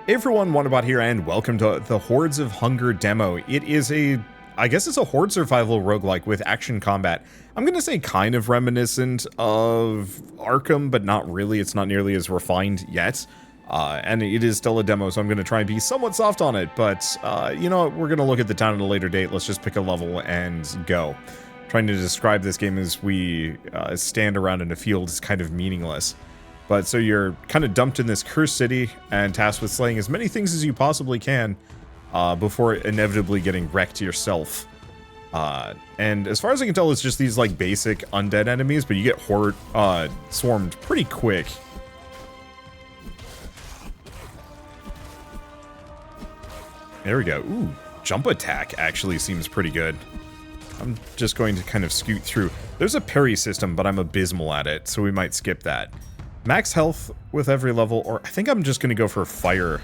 Hey everyone, Wanderbot here, and welcome to the Hordes of Hunger demo. It is I guess it's a horde survival roguelike with action combat. I'm gonna say kind of reminiscent of Arkham, but not really. It's not nearly as refined yet. And it is still a demo, so I'm gonna try and be somewhat soft on it, but you know what, we're gonna look at the town at a later date. Let's just pick a level and go. Trying to describe this game as we stand around in a field is kind of meaningless. But so you're kind of dumped in this cursed city and tasked with slaying as many things as you possibly can before inevitably getting wrecked yourself. And as far as I can tell, it's just these like basic undead enemies, but you get swarmed pretty quick. There we go. Ooh, jump attack actually seems pretty good. I'm just going to kind of scoot through. There's a parry system, but I'm abysmal at it, so we might skip that. Max health with every level, or I think I'm just going to go for fire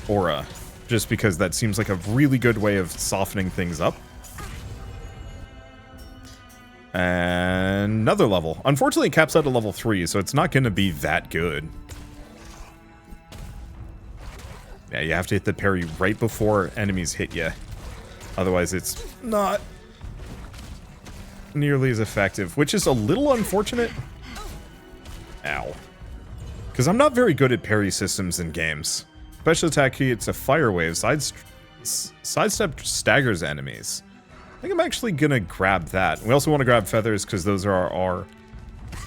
aura, just because that seems like a really good way of softening things up. And another level. Unfortunately, it caps out at level 3, so it's not going to be that good. Yeah, you have to hit the parry right before enemies hit you. Otherwise, it's not nearly as effective, which is a little unfortunate. Ow. Because I'm not very good at parry systems in games. Special attack key, it's a fire wave. Sidestep staggers enemies. I think I'm actually going to grab that. We also want to grab feathers because those are our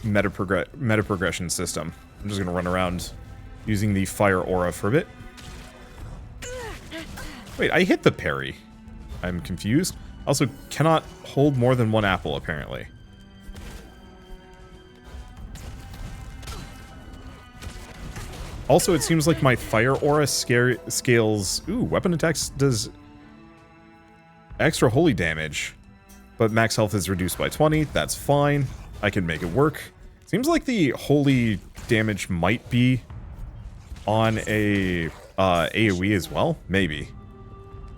meta progression system. I'm just going to run around using the fire aura for a bit. Wait, I hit the parry. I'm confused. Also, cannot hold more than one apple, apparently. Also, it seems like my fire aura scales... Ooh, weapon attacks does extra holy damage, but max health is reduced by 20. That's fine. I can make it work. Seems like the holy damage might be on a AoE as well. Maybe.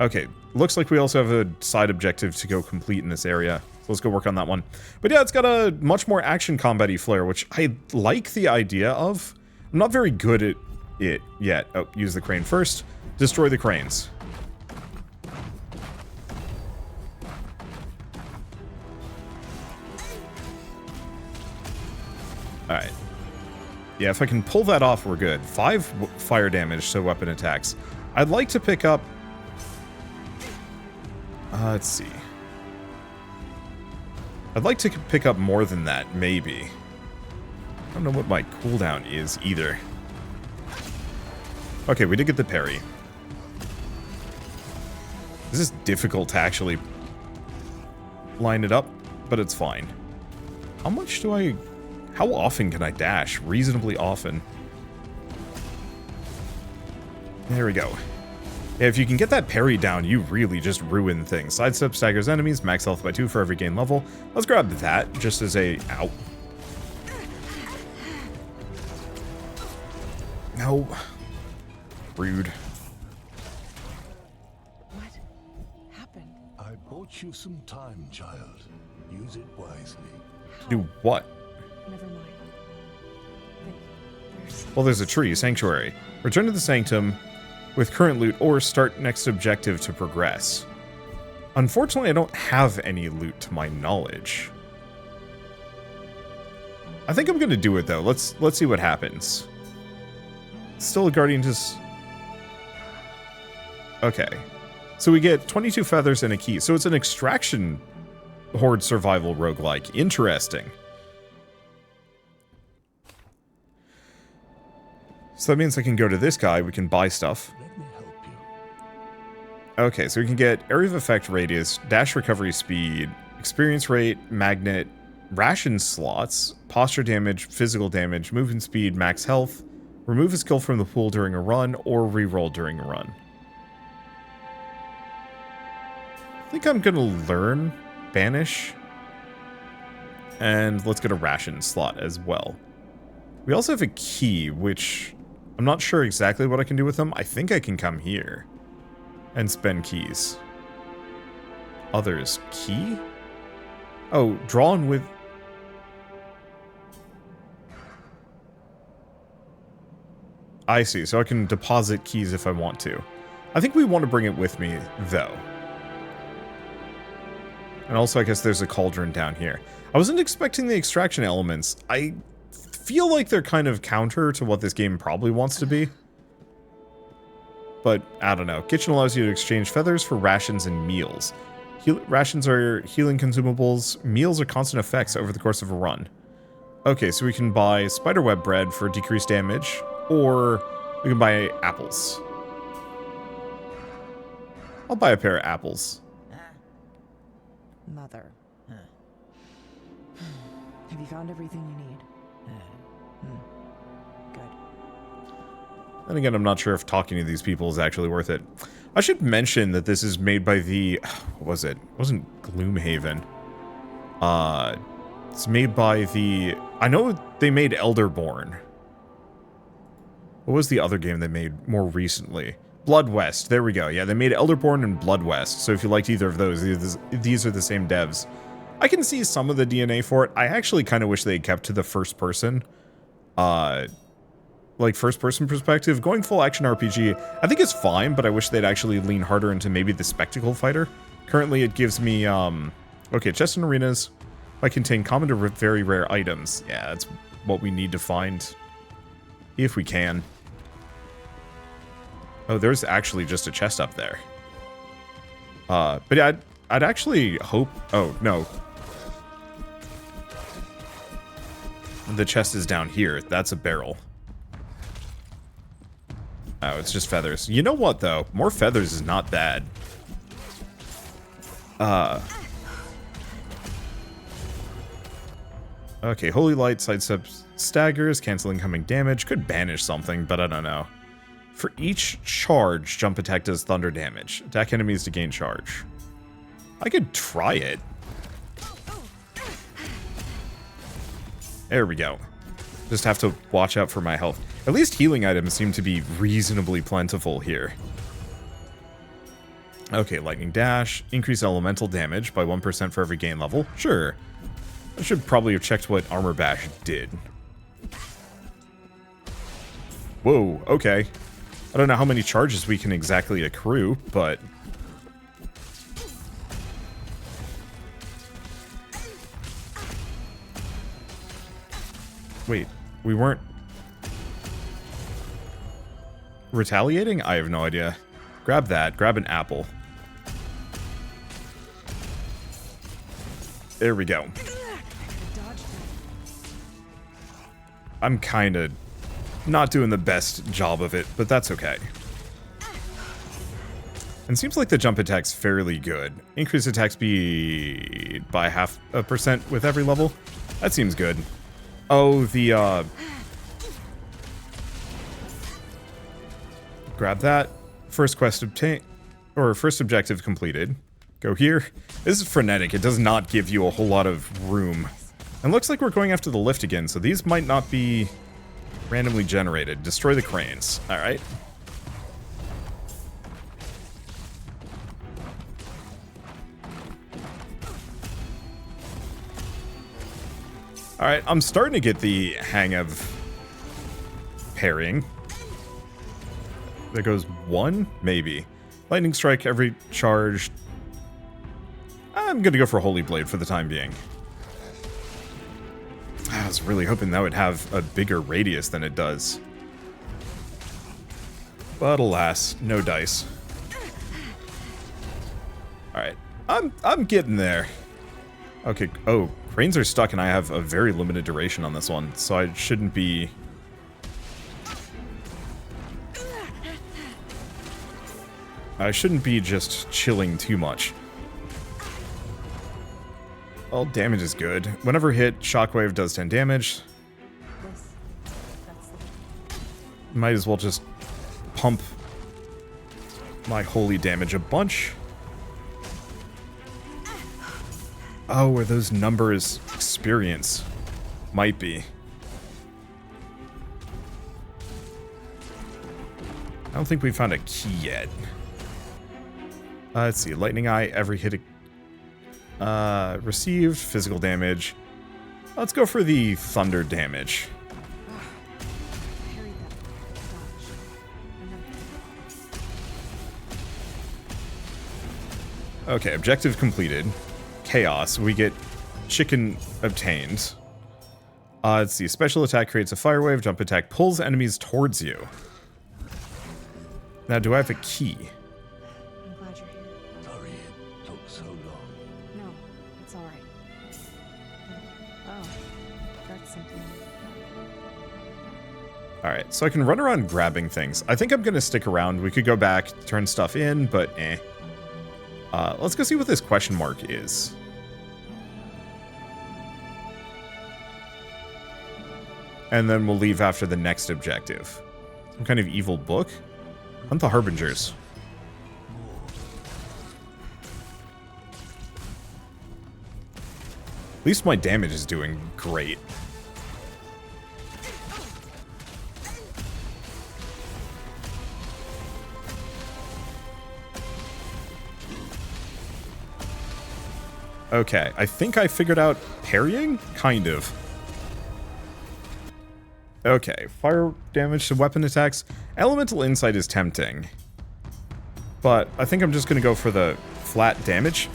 Okay, looks like we also have a side objective to go complete in this area. So let's go work on that one. But yeah, it's got a much more action combat-y flair, which I like the idea of. I'm not very good at it yet. Oh, use the crane first. Destroy the cranes. Alright. Yeah, if I can pull that off, we're good. 5 fire damage, so weapon attacks. I'd like to pick up... let's see. I'd like to pick up more than that, maybe. I don't know what my cooldown is either. Okay, we did get the parry. This is difficult to actually line it up, but it's fine. How much do I... How often can I dash? Reasonably often. There we go. Yeah, if you can get that parry down, you really just ruin things. Sidestep staggers enemies, max health by 2 for every gain level. Let's grab that just as a... Ow. No. Rude. What happened? I bought you some time, child. Use it wisely. How? Do what? Never mind. Well, there's a tree. Sanctuary. Return to the sanctum with current loot or start next objective to progress. Unfortunately, I don't have any loot to my knowledge. I think I'm going to do it, though. Let's see what happens. Still a guardian just... Okay. So we get 22 feathers and a key. So it's an extraction horde survival roguelike. Interesting. So that means I can go to this guy. We can buy stuff. Let me help you. Okay, so we can get area of effect radius, dash recovery speed, experience rate, magnet, ration slots, posture damage, physical damage, movement speed, max health, remove a skill from the pool during a run, or reroll during a run. I think I'm going to learn Banish. And let's get a ration slot as well. We also have a key, which I'm not sure exactly what I can do with them. I think I can come here and spend keys. Others. Key? Oh, drawn with... I see. So I can deposit keys if I want to. I think we want to bring it with me, though. And also, I guess there's a cauldron down here. I wasn't expecting the extraction elements. I feel like they're kind of counter to what this game probably wants to be. But, I don't know. Kitchen allows you to exchange feathers for rations and meals. Rations are healing consumables. Meals are constant effects over the course of a run. Okay, so we can buy spiderweb bread for decreased damage, or we can buy apples. I'll buy a pair of apples. Mother. Have you found everything you need? Good. And again, I'm not sure if talking to these people is actually worth it. I should mention that this is made by the... What was it? It wasn't Gloomhaven. It's made by the... I know they made Elderborn. What was the other game they made more recently? Blood West. There we go. Yeah, they made Elderborn and Blood West. So if you liked either of those, these are the same devs. I can see some of the DNA for it. I actually kind of wish they had kept to the first person. Like first person perspective. Going full action RPG, I think is fine, but I wish they'd actually lean harder into maybe the spectacle fighter. Currently it gives me, okay, chests and arenas might contain common to very rare items. Yeah, that's what we need to find. If we can. Oh, there's actually just a chest up there. But yeah, I'd actually hope... Oh, no. The chest is down here. That's a barrel. Oh, it's just feathers. You know what, though? More feathers is not bad. Okay, Holy Light sidesteps staggers, cancel incoming damage. Could banish something, but I don't know. For each charge, jump attack does thunder damage. Attack enemies to gain charge. I could try it. There we go. Just have to watch out for my health. At least healing items seem to be reasonably plentiful here. Okay, lightning dash. Increase elemental damage by 1% for every gain level. Sure. I should probably have checked what armor bash did. Whoa, okay. I don't know how many charges we can exactly accrue, but... Wait, we weren't... retaliating? I have no idea. Grab that. Grab an apple. There we go. I'm kind of not doing the best job of it, but that's okay. And seems like the jump attack's fairly good. Increase attack speed by 0.5% with every level. That seems good. Oh, the, grab that. First quest obtained, or first objective completed. Go here. This is frenetic. It does not give you a whole lot of room. And looks like we're going after the lift again, so these might not be randomly generated. Destroy the cranes. Alright. Alright, I'm starting to get the hang of parrying. There goes one? Maybe. Lightning strike every charge. I'm gonna go for Holy Blade for the time being. I was really hoping that would have a bigger radius than it does. But alas, no dice. Alright. I'm getting there. Okay, oh, cranes are stuck and I have a very limited duration on this one, so I shouldn't be... just chilling too much. Well, damage is good. Whenever hit, shockwave does 10 damage. Might as well just pump my holy damage a bunch. Oh, are those numbers experience? Might be. I don't think we found a key yet. Let's see. Lightning Eye, every hit received, physical damage. Let's go for the thunder damage. Okay, objective completed. Chaos. We get chicken obtained. Let's see. Special attack creates a fire wave. Jump attack pulls enemies towards you. Now, do I have a key? I'm glad you're here. Sorry it took so long. No, it's all right. Oh, that's something. Alright, so I can run around grabbing things. I think I'm going to stick around. We could go back, turn stuff in, but eh. Let's go see what this question mark is. And then we'll leave after the next objective. Some kind of evil book? Hunt the Harbingers. At least my damage is doing great. Okay, I think I figured out parrying? Kind of. Okay, fire damage to weapon attacks. Elemental Insight is tempting. But I think I'm just going to go for the flat damage.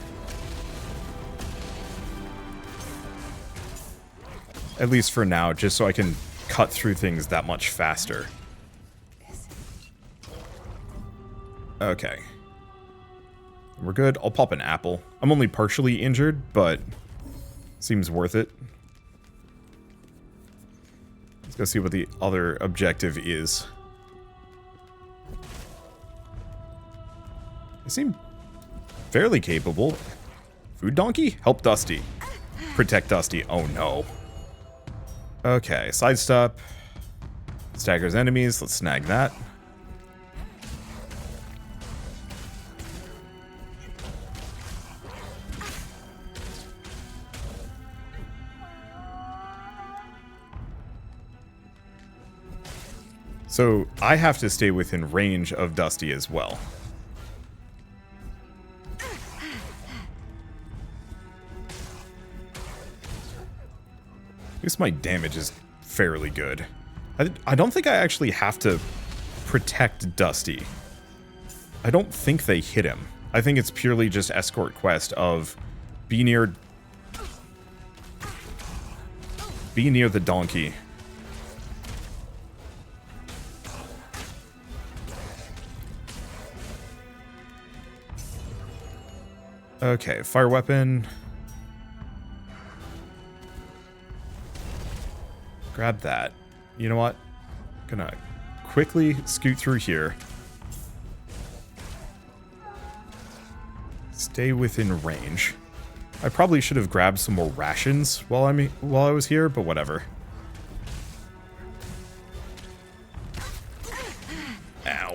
At least for now, just so I can cut through things that much faster. Okay. We're good. I'll pop an apple. I'm only partially injured, but seems worth it. Let's go see what the other objective is. They seem fairly capable. Food donkey? Help Dusty. Protect Dusty. Oh no. Okay, sidestep. Staggers enemies. Let's snag that. So I have to stay within range of Dusty as well. At least my damage is fairly good. I don't think I actually have to protect Dusty. I don't think they hit him. I think it's purely just escort quest of be near the donkey. Okay, fire weapon. Grab that. You know what? Gonna quickly scoot through here. Stay within range. I probably should have grabbed some more rations while I was here, but whatever. Ow.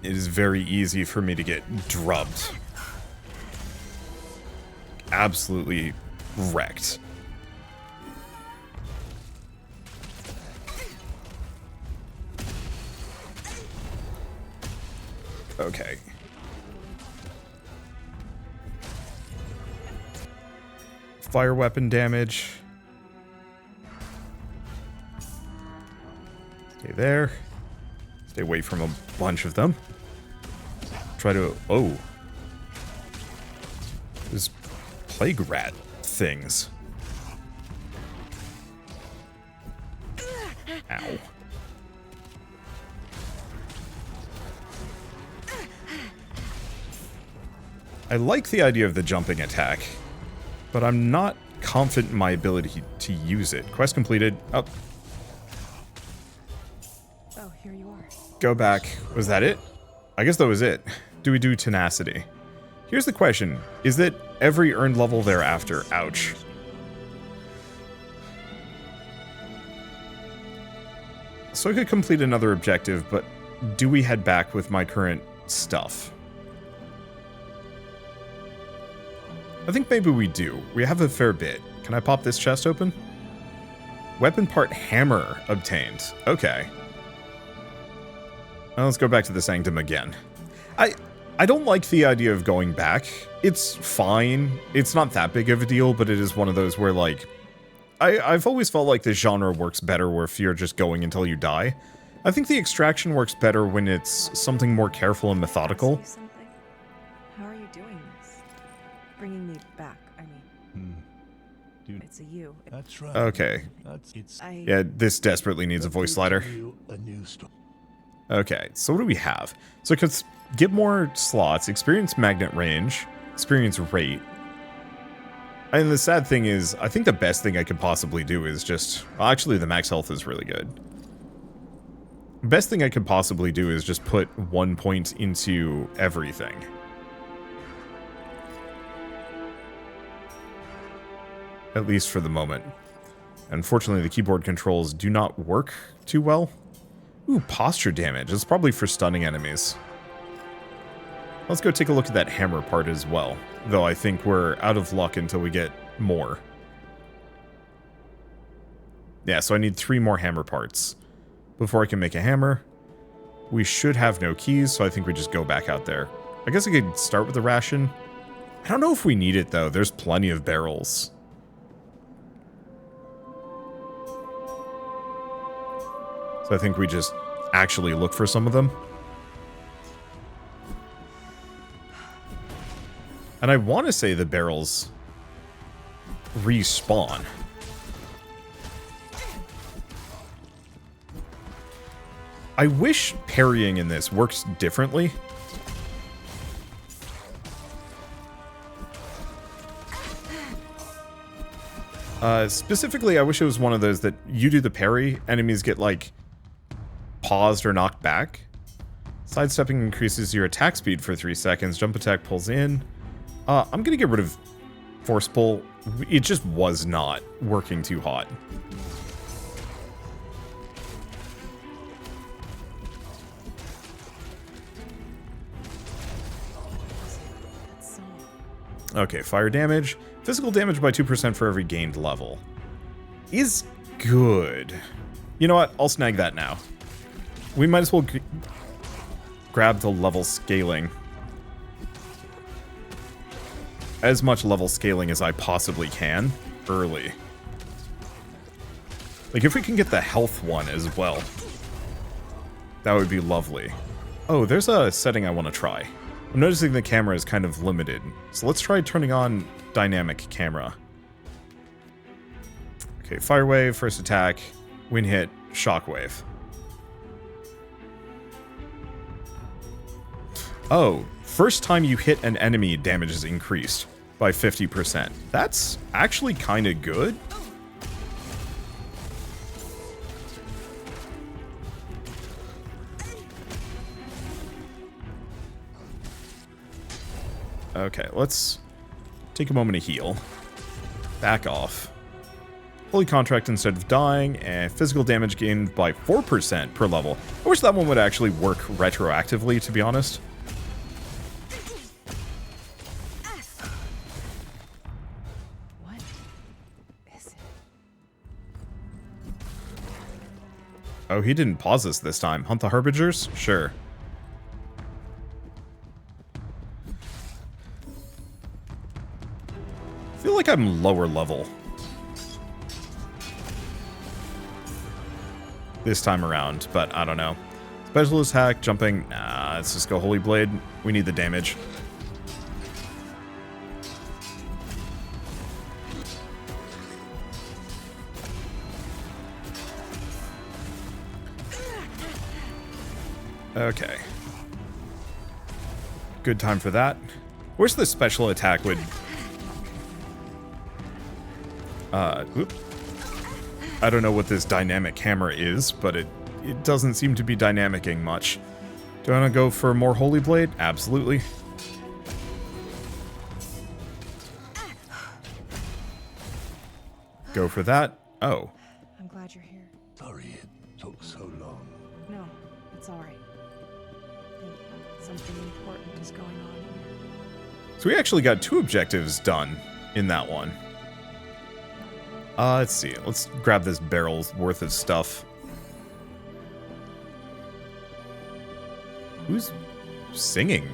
It is very easy for me to get drubbed. Absolutely wrecked. Okay. Fire weapon damage. Stay there. Stay away from a bunch of them. Try to... Oh. There's plague rat things. Ow. I like the idea of the jumping attack, but I'm not confident in my ability to use it. Quest completed. Oh. Oh, here you are. Go back. Was that it? I guess that was it. Do we do tenacity? Here's the question. Is that every earned level thereafter? Ouch. So I could complete another objective, but do we head back with my current stuff? I think maybe we do. We have a fair bit. Can I pop this chest open? Weapon part hammer obtained. Okay. Well, let's go back to the sanctum again. I don't like the idea of going back. It's fine. It's not that big of a deal, but it is one of those where, like... I've always felt like this genre works better where if you're just going until you die. I think the extraction works better when it's something more careful and methodical. How are bringing me back. I mean, Dude, it's a you. that's right. Okay. It's Yeah, this desperately needs a voice slider. A new story. Okay, so what do we have? So it could get more slots, experience magnet range, experience rate. And the sad thing is, I think the best thing I could possibly do is just... Well, actually, the max health is really good. Best thing I could possibly do is just put 1 point into everything. At least for the moment. Unfortunately, the keyboard controls do not work too well. Ooh, posture damage. It's probably for stunning enemies. Let's go take a look at that hammer part as well. Though I think we're out of luck until we get more. Yeah, so I need 3 more hammer parts before I can make a hammer. We should have no keys, so I think we just go back out there. I guess I could start with a ration. I don't know if we need it, though. There's plenty of barrels. So I think we just actually look for some of them. And I want to say the barrels respawn. I wish parrying in this works differently. Specifically, I wish it was one of those that you do the parry, enemies get, like, paused or knocked back. Sidestepping increases your attack speed for 3 seconds. Jump attack pulls in. I'm gonna get rid of force pull. It just was not working too hot. Okay, fire damage. Physical damage by 2% for every gained level. Is good. You know what? I'll snag that now. We might as well grab the level scaling. As much level scaling as I possibly can early. Like, if we can get the health one as well, that would be lovely. Oh, there's a setting I want to try. I'm noticing the camera is kind of limited, so let's try turning on dynamic camera. Okay, fire wave, first attack, wind hit, shockwave. Oh, first time you hit an enemy, damage is increased by 50%. That's actually kind of good. Okay, let's take a moment to heal. Back off. Holy contract instead of dying, and physical damage gained by 4% per level. I wish that one would actually work retroactively, to be honest. What is it? Oh, he didn't pause us this time. Hunt the Harbingers? Sure. I feel like I'm lower level this time around, but I don't know. Specialist hack, jumping. Nah, let's just go Holy Blade. We need the damage. Okay. Good time for that. Wish the special attack would... Whoop. I don't know what this dynamic hammer is, but it doesn't seem to be dynamicing much. Do I want to go for more Holy Blade? Absolutely. Go for that. Oh. I'm glad you're here. Sorry it took so long. No, it's all right. I think something important is going on here. So we actually got 2 objectives done in that one. Let's see. Let's grab this barrel's worth of stuff. Who's singing?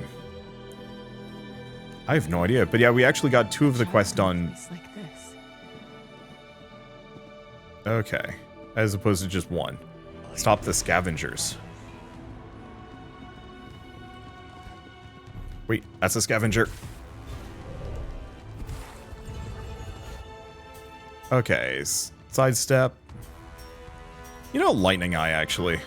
I have no idea. But yeah, we actually got 2 of the quests done. It's like this. Okay. As opposed to just 1. Stop the scavengers. Wait, that's a scavenger. Okay, sidestep. You know, lightning eye, actually.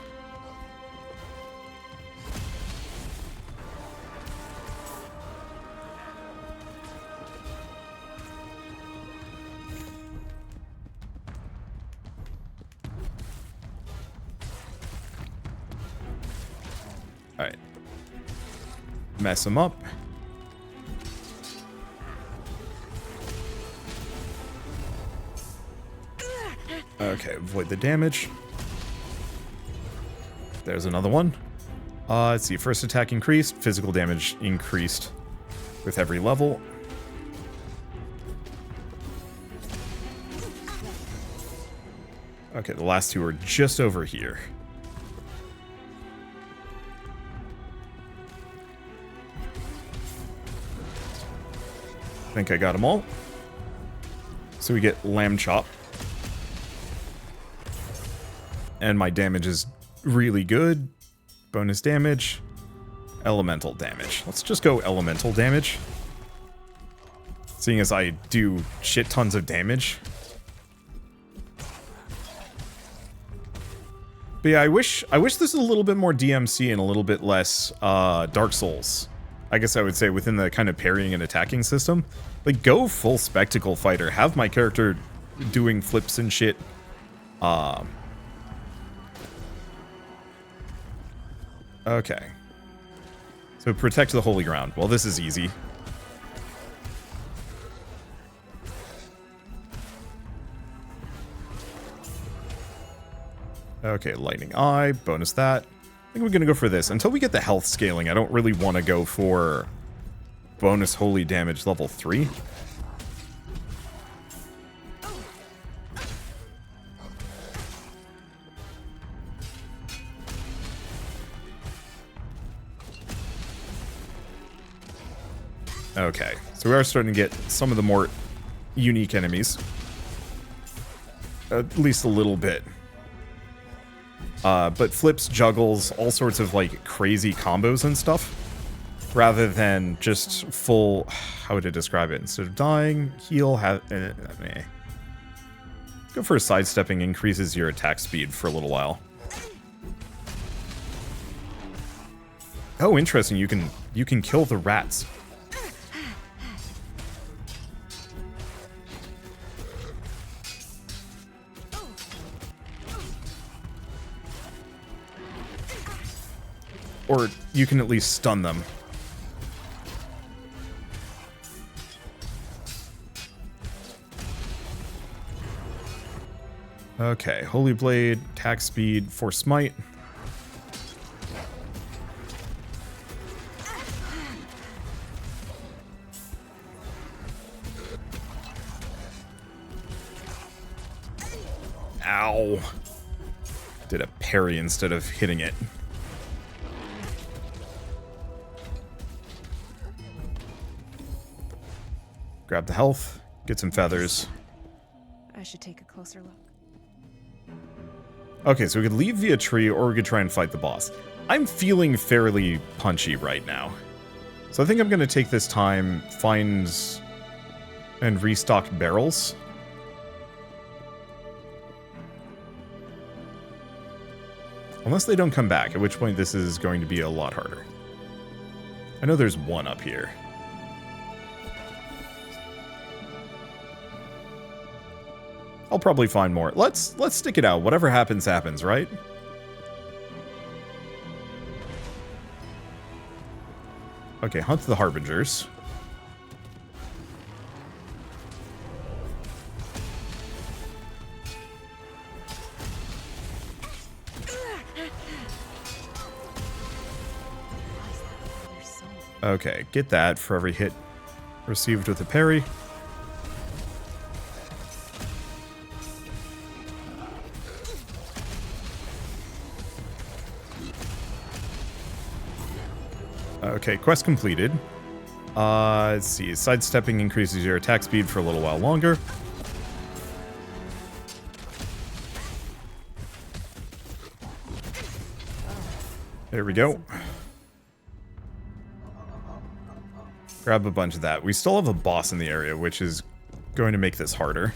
Alright. Mess him up. Okay, avoid the damage. There's another one. Let's see, first attack increased, physical damage increased with every level. Okay, the last two are just over here. I think I got them all. So we get Lamb Chop. And my damage is really good. Bonus damage. Elemental damage. Let's just go elemental damage. Seeing as I do shit tons of damage. But yeah, I wish this was a little bit more DMC and a little bit less Dark Souls. I guess I would say within the kind of parrying and attacking system. Like, go full spectacle fighter. Have my character doing flips and shit. Okay. So protect the holy ground. Well, this is easy. Okay, lightning eye, bonus that. I think we're gonna go for this. Until we get the health scaling, I don't really want to go for bonus holy damage level 3. Okay, so we are starting to get some of the more unique enemies. At least a little bit. But flips, juggles, all sorts of, like, crazy combos and stuff. Rather than just full... How would I describe it? Instead of dying, heal, Let's go for sidestepping, increases your attack speed for a little while. Oh, interesting, you can kill the rats. Or you can at least stun them. Okay, Holy Blade, attack speed, force smite. Ow. Did a parry instead of hitting it. Grab the health, get some feathers. I should take a closer look. Okay, so we could leave via tree, or we could try and fight the boss. I'm feeling fairly punchy right now. So I think I'm going to take this time, find and restock barrels. Unless they don't come back, at which point this is going to be a lot harder. I know there's one up here. I'll probably find more. Let's stick it out. Whatever happens, happens, right? Okay, hunt the Harbingers. Okay, get that for every hit received with a parry. Okay, quest completed. Let's see. Sidestepping increases your attack speed for a little while longer. There we go. Grab a bunch of that. We still have a boss in the area, which is going to make this harder.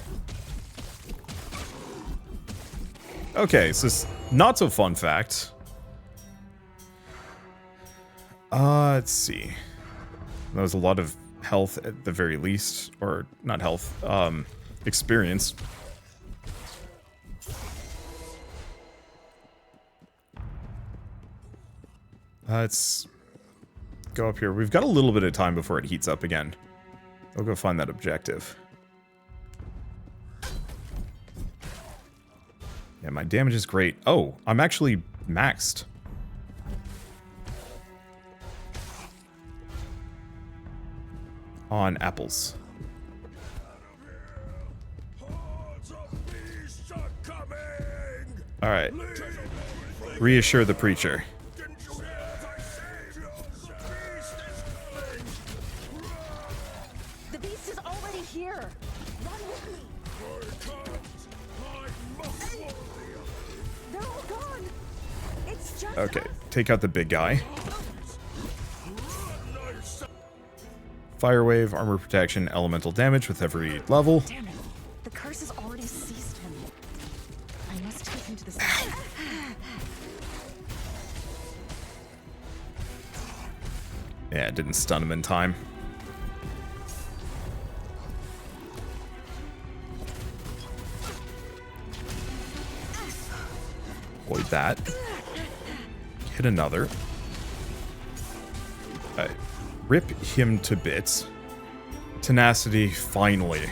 Okay, so not so fun fact. Let's see. That was a lot of health at the very least, or not health, experience. Let's go up here. We've got a little bit of time before it heats up again. I'll go find that objective. Yeah, my damage is great. Oh, I'm actually maxed. On apples. Alright. Reassure the preacher. The beast is already here. Run with me. They're all gone. It's just Okay, take out the big guy. Fire wave, armor protection, elemental damage with every level. Damn it. The curse has already seized him. I must take him to the side. Yeah, it didn't stun him in time. Avoid that. Hit another. Rip him to bits. Tenacity, finally.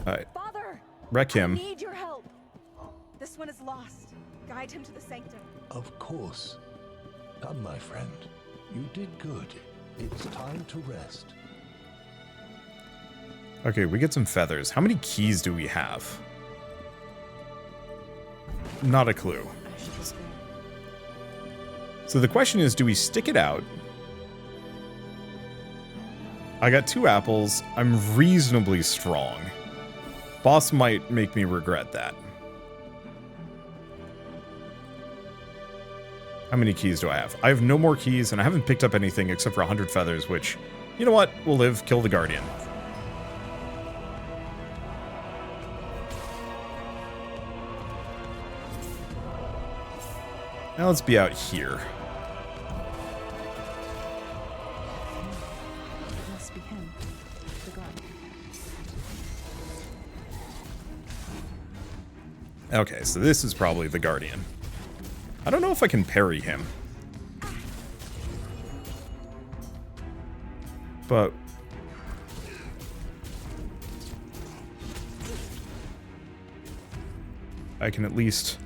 Alright. Father, Wreck him. I need your help. This one is lost. Guide him to the sanctum. Of course. Come, my friend. You did good. It's time to rest. Okay, we get some feathers. How many keys do we have? Not a clue. I should be spared. So the question is, do we stick it out? I got 2 apples. I'm reasonably strong. Boss might make me regret that. How many keys do I have? I have no more keys, and I haven't picked up anything except for 100 feathers, which, you know what? We'll live. Kill the Guardian. Now let's be out here. It must be him. The guardian. Okay, so this is probably the Guardian. I don't know if I can parry him. But I can at least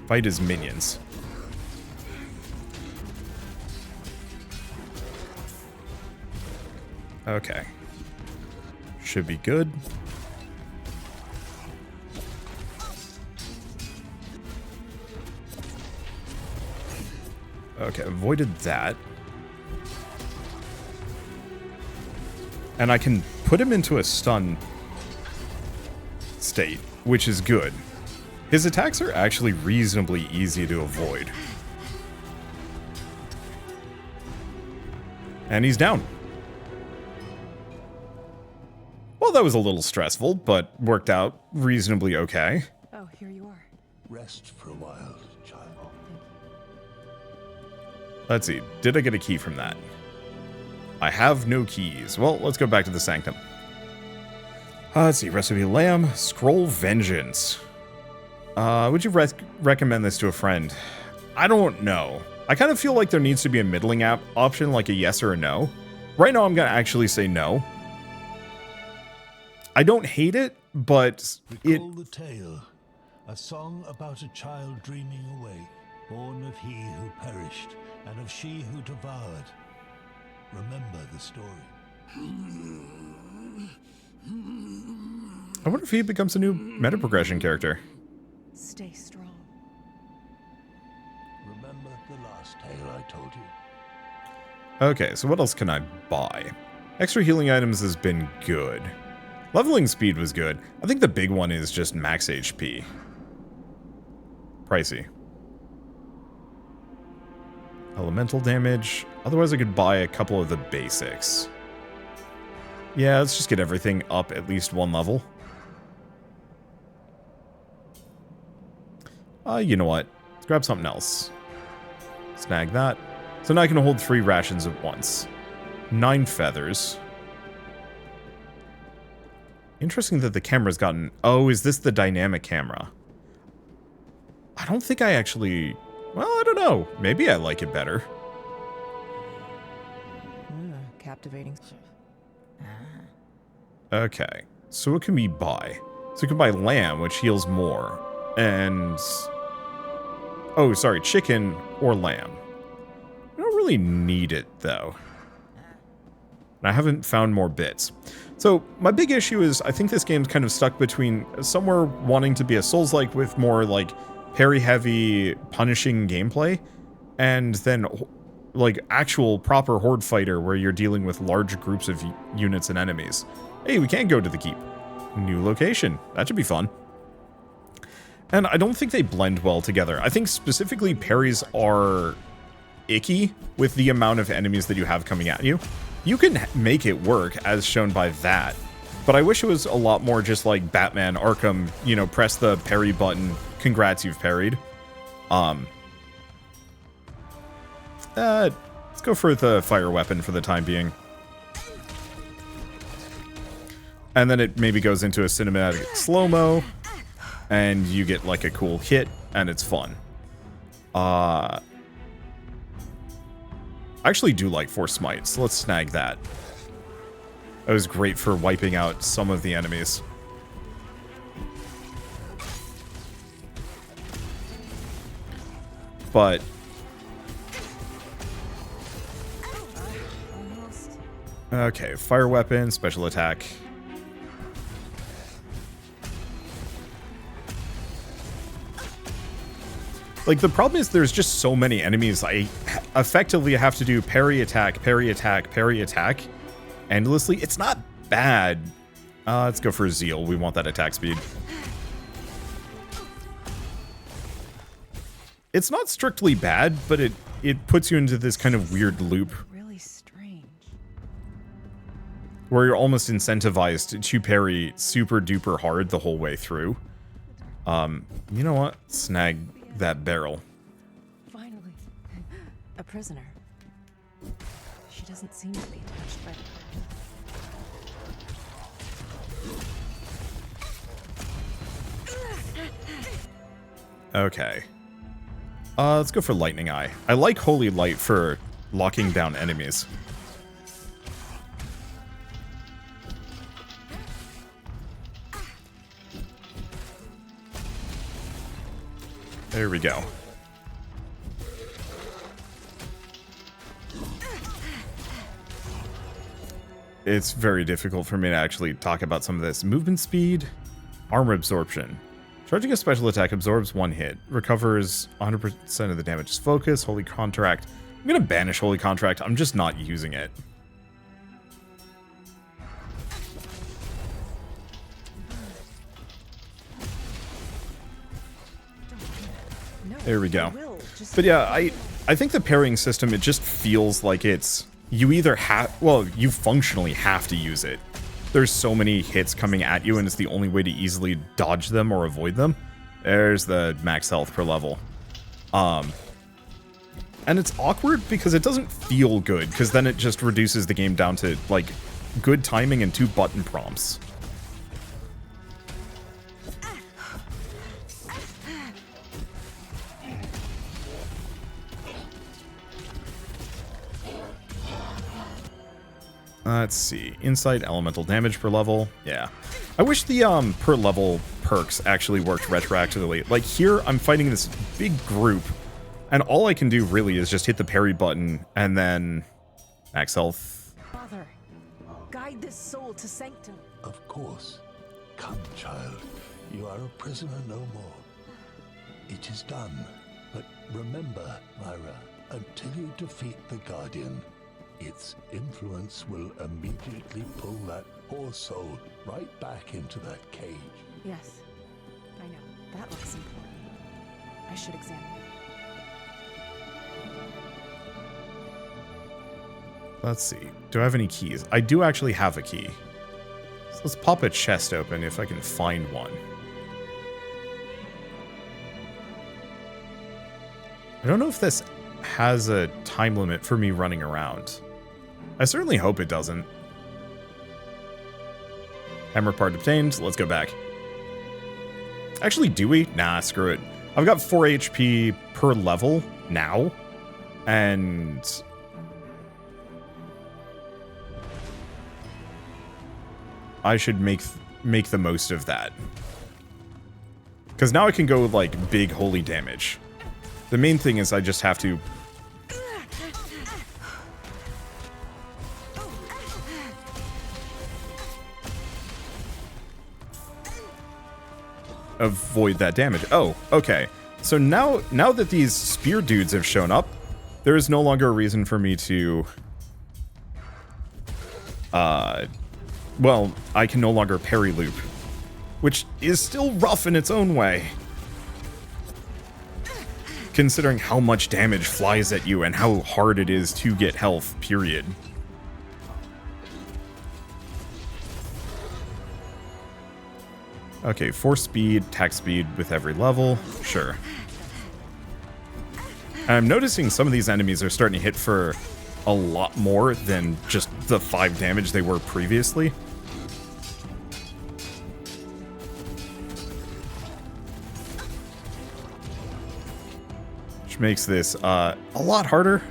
fight his minions. Okay. Should be good. Okay, avoided that. And I can put him into a stun state, which is good. His attacks are actually reasonably easy to avoid. And he's down. Well, that was a little stressful, but worked out reasonably okay. Oh, here you are. Rest for a while, child. Let's see, did I get a key from that? I have no keys. Well, let's go back to the Sanctum. Let's see, Recipe Lamb, Scroll Vengeance. Would you recommend this to a friend? I don't know. I kind of feel like there needs to be a middling option, like a yes or a no. Right now, I'm going to actually say no. I don't hate it, but Recall the tale, a song about a child dreaming away, born of he who perished and of she who devoured. Remember the story. I wonder if he becomes a new meta progression character. Stay strong. Remember the last tale I told you. Okay, so what else can I buy? Extra healing items has been good. Leveling speed was good. I think the big one is just max HP. Pricey. Elemental damage. Otherwise, I could buy a couple of the basics. Yeah, let's just get everything up at least one level. You know what? Let's grab something else. Snag that. So now I can hold 3 rations at once. 9 feathers. Interesting that the camera's gotten... Oh, is this the dynamic camera? I don't think I actually... Well, I don't know. Maybe I like it better. Captivating. Okay. So what can we buy? So we can buy lamb, which heals more. And... Oh, sorry. Chicken or lamb. I don't really need it, though. And I haven't found more bits. So, my big issue is, I think this game's kind of stuck between somewhere wanting to be a Souls-like with more, like, parry-heavy, punishing gameplay, and then, like, actual proper Horde fighter where you're dealing with large groups of units and enemies. Hey, we can go to the keep. New location. That should be fun. And I don't think they blend well together. I think specifically parries are icky with the amount of enemies that you have coming at you. You can make it work, as shown by that. But I wish it was a lot more just like Batman Arkham, you know, press the parry button, congrats, you've parried. Let's go for the fire weapon for the time being. And then it maybe goes into a cinematic slow-mo, and you get like a cool hit, and it's fun. I actually do like Force Smite, so let's snag that. That was great for wiping out some of the enemies. But... Okay, fire weapon, special attack. Like, the problem is there's just so many enemies. I effectively have to do parry attack, parry attack, parry attack endlessly. It's not bad. Let's go for Zeal. We want that attack speed. It's not strictly bad, but it puts you into this kind of weird loop. Really strange. Where you're almost incentivized to parry super duper hard the whole way through. You know what? Snag that barrel. Finally. A prisoner. She doesn't seem to be touched by the... Okay. Let's go for Lightning Eye. I like Holy Light for locking down enemies. There we go. It's very difficult for me to actually talk about some of this. Movement speed, armor absorption. Charging a special attack absorbs 1 hit. Recovers 100% of the damage. Focus, Holy Contract. I'm going to banish Holy Contract. I'm just not using it. There we go. But yeah, I think the parrying system, it just feels like it's... You either have... Well, you functionally have to use it. There's so many hits coming at you, and it's the only way to easily dodge them or avoid them. There's the max health per level. And it's awkward because it doesn't feel good, because then it just reduces the game down to, like, good timing and 2 button prompts. Let's see. Insight, elemental damage per level. Yeah. I wish the per level perks actually worked retroactively. Like here, I'm fighting this big group, and all I can do really is just hit the parry button and then max health. Father, guide this soul to sanctum. Of course. Come, child. You are a prisoner no more. It is done. But remember, Mirah, until you defeat the Guardian, its influence will immediately pull that poor soul right back into that cage. Yes, I know. That looks important. I should examine it. Let's see. Do I have any keys? I do actually have a key. So let's pop a chest open if I can find one. I don't know if this has a time limit for me running around. I certainly hope it doesn't. Hammer part obtained. Let's go back. Actually, do we? Nah, screw it. I've got 4 HP per level now. And I should make the most of that. Because now I can go with, like, big holy damage. The main thing is I just have to avoid that damage. Oh, okay. So now that these spear dudes have shown up, there is no longer a reason for me to well, I can no longer parry loop, which is still rough in its own way, considering how much damage flies at you and how hard it is to get health, period. Okay, force speed, attack speed with every level, sure. I'm noticing some of these enemies are starting to hit for a lot more than just the 5 damage they were previously. Which makes this a lot harder.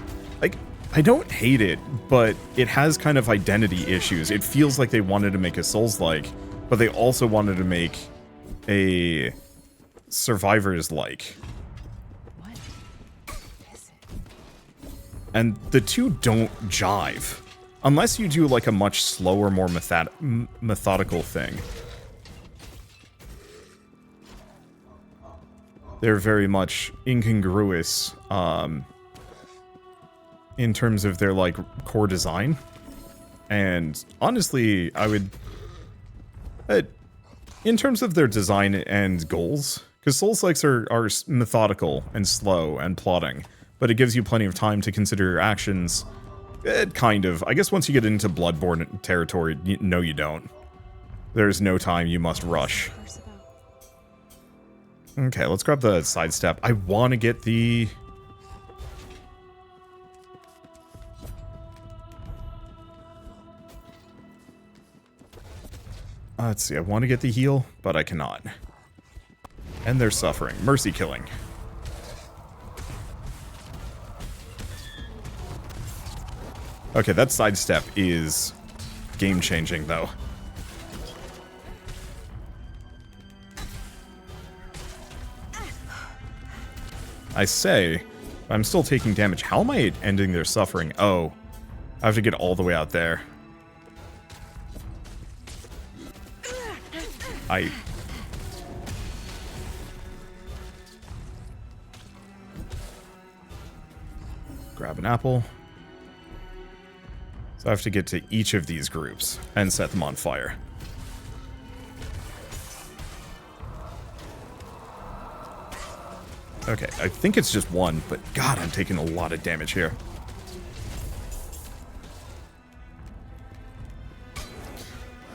Like, I don't hate it, but it has kind of identity issues. It feels like they wanted to make a Souls-like, but they also wanted to make a survivorslike. What is it? And the two don't jive. Unless you do like a much slower, more methodical thing. They're very much incongruous in terms of their like core design. And honestly, I would... in terms of their design and goals, because Souls-likes are methodical and slow and plotting, but it gives you plenty of time to consider your actions. Kind of. I guess once you get into Bloodborne territory, no you don't. There's no time, you must rush. Okay, let's grab the sidestep. I want to get the... let's see, I want to get the heal, but I cannot. And they're suffering. Mercy killing. Okay, that sidestep is game-changing, though. I say, I'm still taking damage. How am I ending their suffering? Oh, I have to get all the way out there. Grab an apple. So I have to get to each of these groups and set them on fire. Okay, I think it's just one, but God, I'm taking a lot of damage here.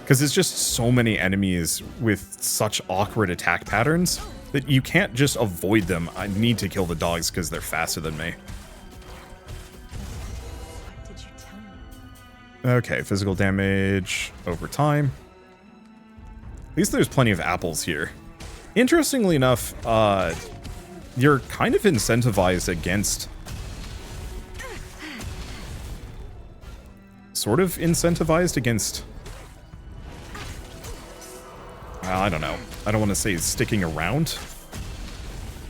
Because it's just so many enemies with such awkward attack patterns that you can't just avoid them. I need to kill the dogs because they're faster than me. What did you tell me? Okay, physical damage over time. At least there's plenty of apples here. Interestingly enough, you're kind of incentivized against... Sort of incentivized against... I don't know. I don't want to say sticking around.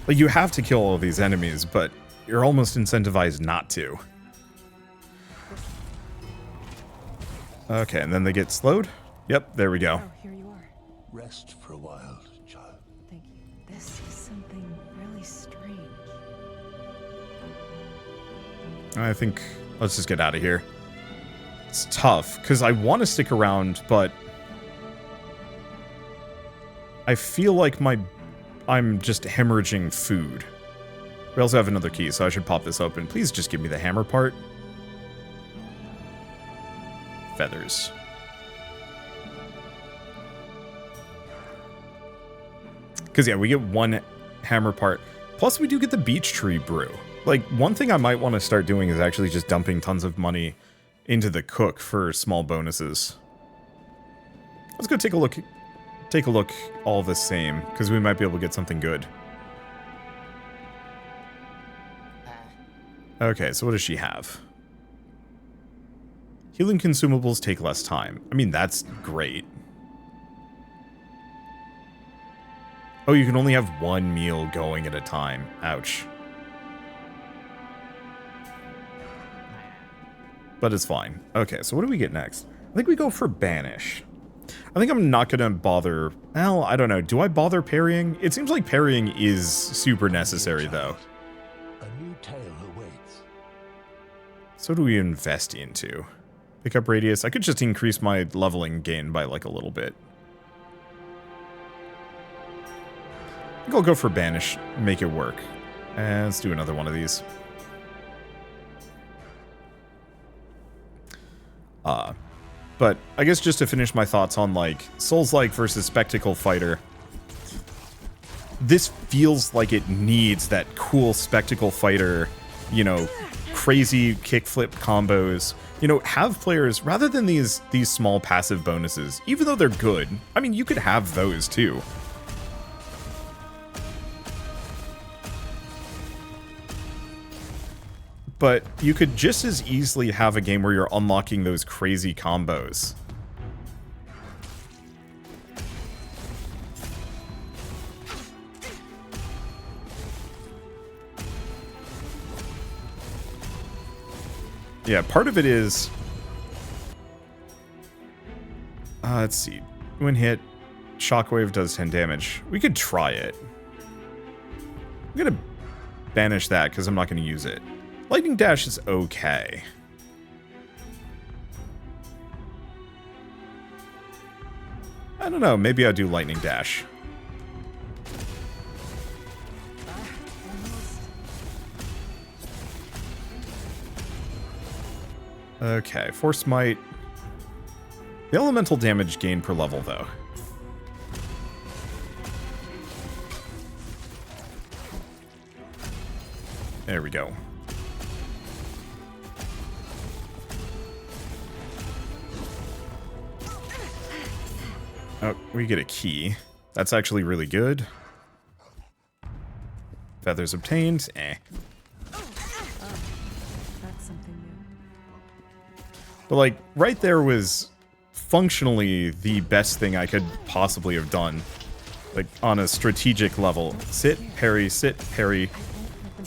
Like, you have to kill all of these enemies, but you're almost incentivized not to. Okay, and then they get slowed? Yep, there we go. Oh, here you are. Rest for a while, child. Thank you. This is something really strange. I think let's just get out of here. It's tough, because I want to stick around, but... I feel like I'm just hemorrhaging food. We also have another key, so I should pop this open. Please just give me the hammer part. feathers. Because, yeah, we get 1 hammer part. Plus, we do get the beech tree brew. Like, one thing I might want to start doing is actually just dumping tons of money into the cook for small bonuses. Let's go take a look. Take a look all the same, because we might be able to get something good. Okay, so what does she have? Healing consumables take less time. I mean, that's great. Oh, you can only have 1 meal going at a time. Ouch. But it's fine. Okay, so what do we get next? I think we go for Banish. I think I'm not going to bother... Well, I don't know. Do I bother parrying? It seems like parrying is super necessary, though. A new tale awaits. So what do we invest into? Pick up radius. I could just increase my leveling gain by like a little bit. I think I'll go for Banish. Make it work. And let's do another one of these. But I guess just to finish my thoughts on, like, Souls-like versus Spectacle Fighter, this feels like it needs that cool Spectacle Fighter, you know, crazy kickflip combos. You know, have players, rather than these small passive bonuses, even though they're good, I mean, you could have those too. But you could just as easily have a game where you're unlocking those crazy combos. Yeah, part of it is... let's see. When hit, Shockwave does 10 damage. We could try it. I'm going to banish that because I'm not going to use it. Lightning Dash is okay. I don't know, maybe I'll do Lightning Dash. Okay, Force Smite. The elemental damage gain per level, though. There we go. Oh, we get a key. That's actually really good. Feathers obtained. Eh. That's something new. But, like, right there was functionally the best thing I could possibly have done. Like, on a strategic level. Sit, parry,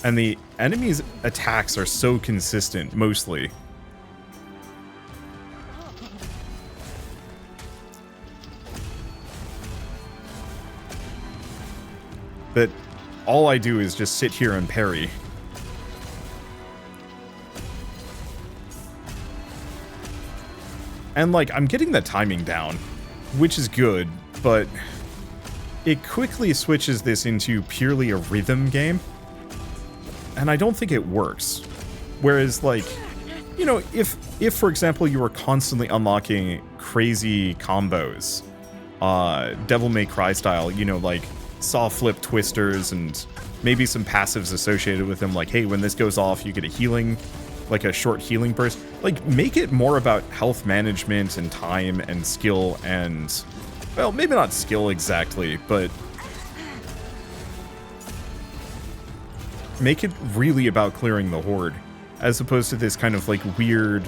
and the enemy's attacks are so consistent, mostly. That all I do is just sit here and parry. And, like, I'm getting the timing down, which is good, but it quickly switches this into purely a rhythm game, and I don't think it works. Whereas, like, you know, if for example, you were constantly unlocking crazy combos, Devil May Cry style, you know, like, saw flip twisters and maybe some passives associated with them, like, hey, when this goes off, you get a healing, like a short healing burst. Like, make it more about health management and time and skill and, well, maybe not skill exactly, but make it really about clearing the Horde, as opposed to this kind of, like, weird...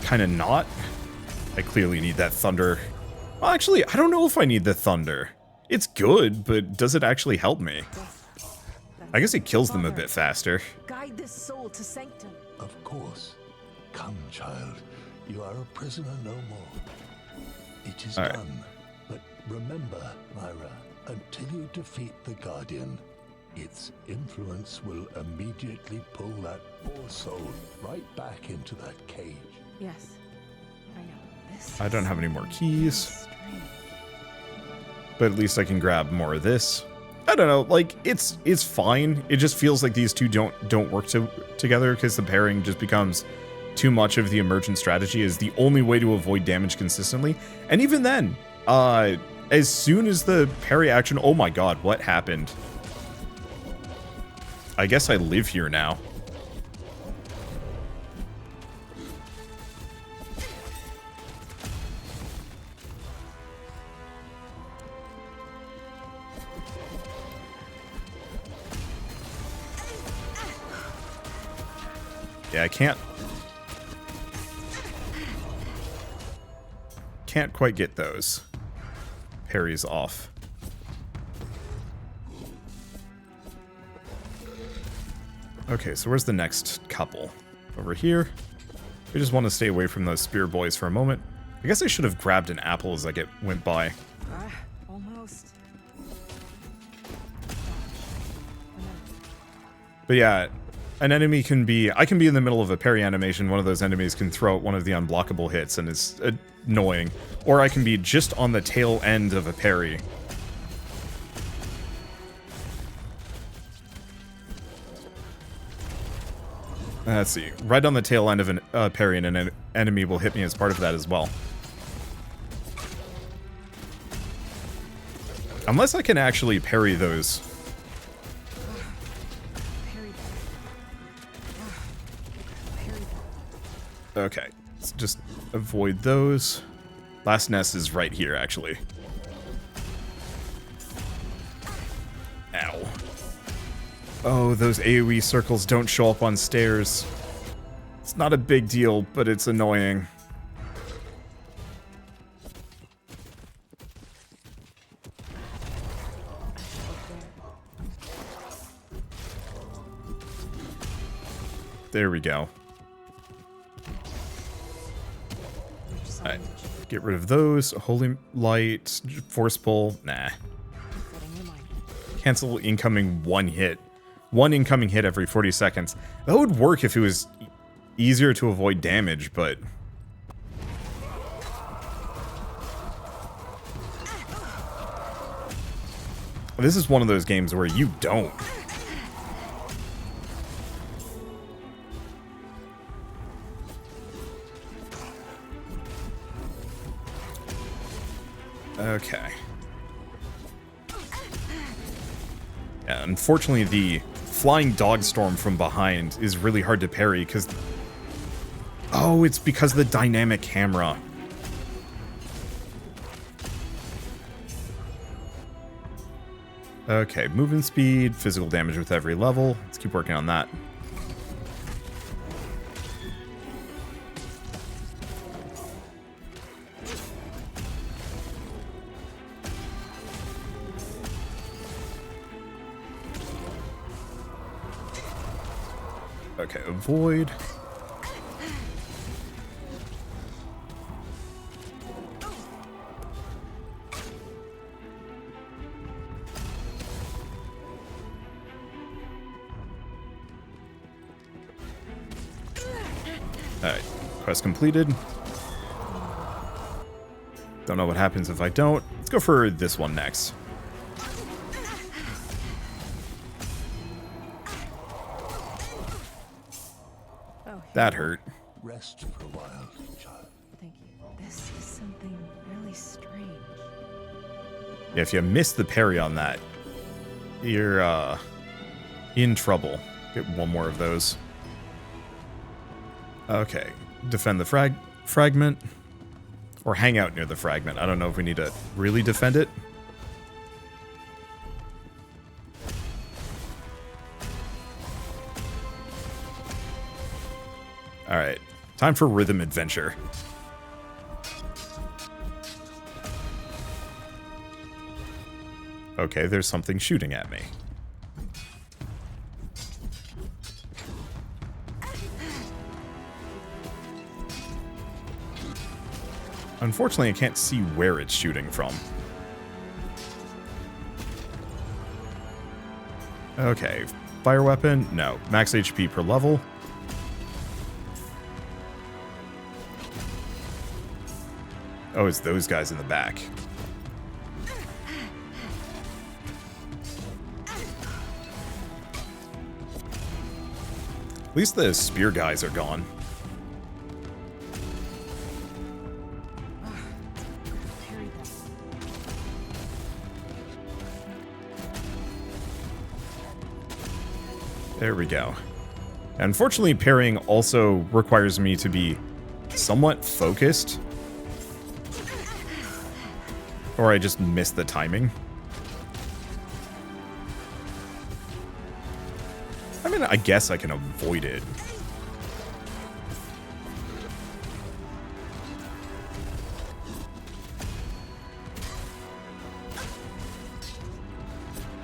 kind of not. I clearly need that thunder. Well, actually, I don't know if I need the thunder. It's good, but does it actually help me? I guess it kills them a bit faster. Guide this soul to sanctum. Of course. Come, child. You are a prisoner no more. It is done. But remember, Mirah, until you defeat the Guardian, its influence will immediately pull that poor soul right back into that cage. Yes, I know. This I don't have any more keys, strange. but at least I can grab more of this. I don't know, like, it's fine. It just feels like these two don't work together because the pairing just becomes too much of the emergent strategy is the only way to avoid damage consistently. And even then, as soon as the parry action, oh my god, what happened? I guess I live here now. Yeah, I can't quite get those parries off. Okay, so where's the next couple? Over here. We just want to stay away from those spear boys for a moment. I guess I should have grabbed an apple as I went by. Almost. But yeah, an enemy can be... I can be in the middle of a parry animation, one of those enemies can throw out one of the unblockable hits, and it's annoying. Or I can be just on the tail end of a parry. Let's see. Right on the tail end of a parry, and an enemy will hit me as part of that as well. Unless I can actually parry those. Okay, let's just avoid those. Last nest is right here, actually. Ow. Oh, those AoE circles don't show up on stairs. It's not a big deal, but it's annoying. There we go. Alright, get rid of those. Holy light, force pull, nah. Cancel incoming one hit. One incoming hit every 40 seconds. That would work if it was easier to avoid damage, but... This is one of those games where you don't. Okay. Yeah, unfortunately, the flying dog storm from behind is really hard to parry because... Oh, it's because of the dynamic camera. Okay, movement speed, physical damage with every level. Let's keep working on that. Okay, avoid. Alright, quest completed. Don't know what happens if I don't. Let's go for this one next. That hurt. Rest for a while, child. Thank you. This is something really strange. Yeah, if you miss the parry on that, you're in trouble. Get one more of those. Okay, defend the fragment. Or hang out near the fragment. I don't know if we need to really defend it. Alright, time for rhythm adventure. Okay, there's something shooting at me. Unfortunately, I can't see where it's shooting from. Okay, fire weapon? No. Max HP per level. Oh, it's those guys in the back. At least the spear guys are gone. Parry them. There we go. Unfortunately, parrying also requires me to be somewhat focused, or I just miss the timing. I mean, I guess I can avoid it.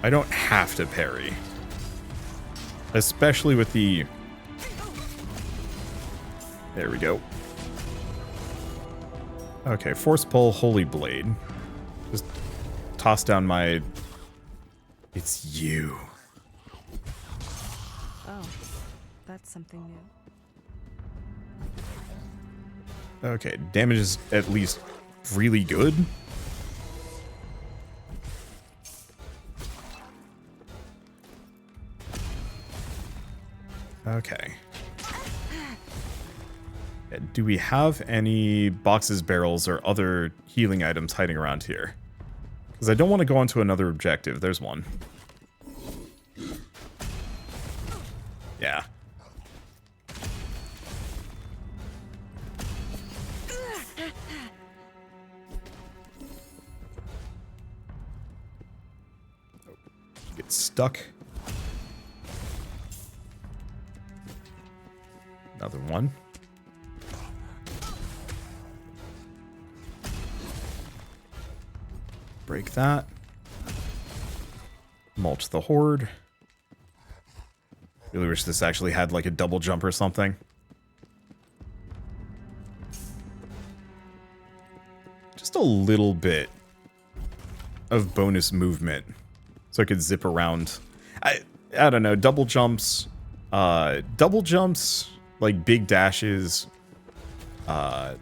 I don't have to parry. Especially with the... There we go. Okay, force pull, holy blade. Just toss down my... It's you. Oh, that's something new. Okay, damage is at least really good. Okay. Do we have any boxes, barrels, or other healing items hiding around here? Because I don't want to go on to another objective. There's one. Yeah. Get stuck. Another one. Break that. Mulch the Horde. Really wish this actually had like a double jump or something. Just a little bit of bonus movement. So I could zip around. I don't know, double jumps, like big dashes. I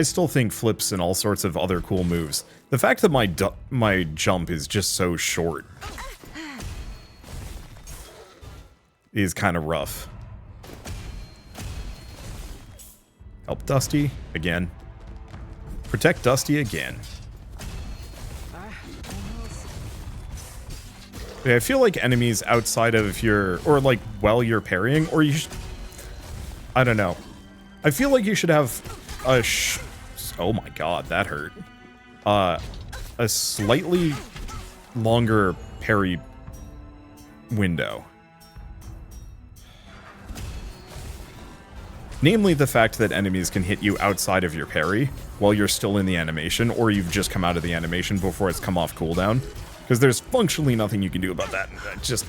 still think flips and all sorts of other cool moves. The fact that my jump is just so short is kind of rough. Help Dusty again. Protect Dusty again. Yeah, I feel like enemies outside of your, or like while you're parrying, or you I don't know. I feel like you should have a oh my god, that hurt. A slightly longer parry window. Namely the fact that enemies can hit you outside of your parry while you're still in the animation, or you've just come out of the animation before it's come off cooldown. Because there's functionally nothing you can do about that. I just